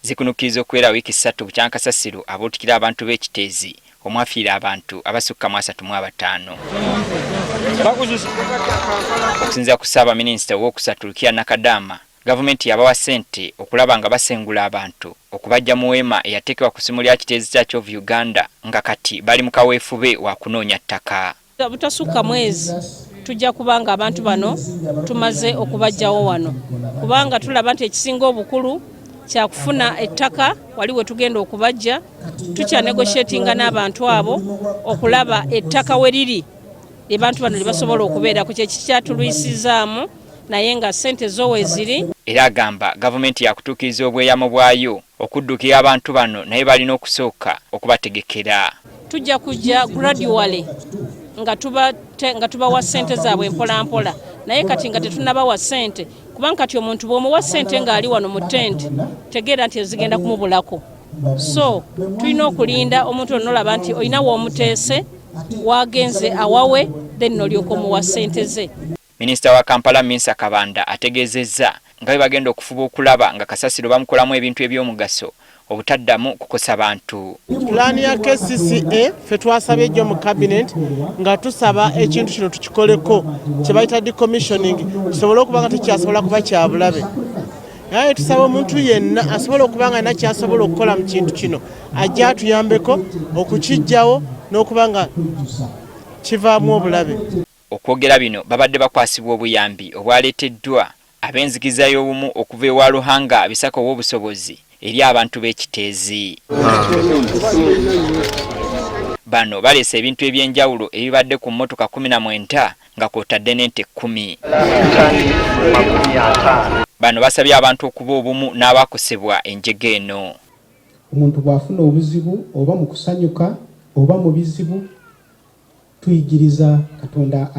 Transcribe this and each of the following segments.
Zikunukkiriza okubeera wiiki 3 bukya kasasiro abootikira abantu b'ekiteezi omwafiira abantu abasukka mu 35. Okusinziira ku Ssaabaminisita ow'okusatu Rukia Nakadama, gavumenti yabawa ssente okulaba nga basengula abantu okubajja mu weema eyateekebwa ku ssimu lya kiteezi Church of Uganda nga kati bali mu kaweefube wa kunoonya ttaka. Butasukka mwezi tujja kubanga abantu bano tumaze okubajjawo wano kubanga tulaba nti ekisinga obukulu kya kufuna ettaka waliwe tugenda okubajja tukya negotiatinga n'abantu abo okulaba ettaka we liri abantu bano libasobola okubeera ku kyekyakyatulwisizaamu naye nga ssente zowe ziri. Era agamba gavumenti yakutuukiriza obweyamo bwayo okuddukira abantu bano naye balina okusooka okubategekera. Tujja kujja gradually nga tubawa ssente zaabwe mpolampola naye kati nga tetunabawa ssente kubanga kati omuntu bw'omuwa ssente ng'ali wano mu ttenti tegeera nti ezigenda kumubulako. So tulina okulinda omuntu onolaba nti olina w'omuteese wagenze awawe then n'olyoka omuwa ssente ze. Minisita wa Kampala Minsa Kabanda ategeezezza nga bwe bagenda okufuba okulaba nga kasasiro bamukolamu ebintu eby'omugaso obutaddamu kukosa bantu. Pulaani ya KCCA ffe twasabye ejjo mu cabinet nga tusaba ekintu kino tukikoleko kye bayita decommissioning kisobole okuba nga tekyasobola kuba kya bulabe. Naye tusaba omuntu yenna asobola okuba nga alina kyasobola okukola mu kintu kino ajja atuyambeko okukijjawo n'okuba nga kivaamu obulabe. Okwogera bino babadde bakwasibwa obuyambi obwaleeteddwa ab'enzikiza y'obumu okuva ewa Luhanga Bisaka ow'obusobozi eri abantu b'ekiteezi. Bano baleese ebintu eby'enjawulo ebibadde ku mmotoka 19 nga kw'otadde n'ente 10. Bano basabye abantu okuba obumu n'abakosebwa enjege eno. Omuntu bw'afuna obuzibu oba mu kusanyuka oba mu bizibu tuyigiriza Katonda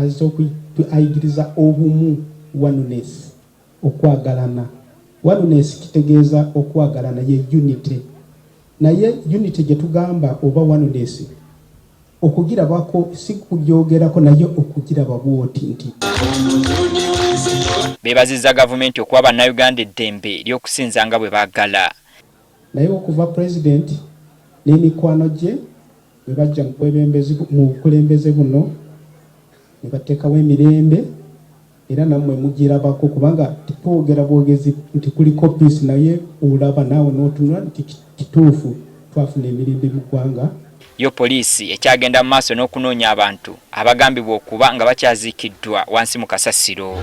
ayigiriza obumu, oneness, okwagalana. Oneness kitegeeza okwagalana ye unity. Naye unity gye tugamba oba oneness okugirabako si kubyogerako naye okugiraba bwoti nti. Beebazizza gavumenti okuwa bannayuganda eddembe ly'okusinza nga bwe baagala. Naye okuva president n'emikwano gye bwe bajja mu bukulembeze buno ne bateekawo emirembe era nammwe mugirabako kubanga tetwogera bwogezi nti kuliko peace naye olaba naawe n'otunula nti kituufu twafuna emirembe mu ggwanga. Yo poliisi ekyagenda mu maaso n'okunoonya abantu abagambibwa okuba nga bakyaziikiddwa wansi mu kasasiro.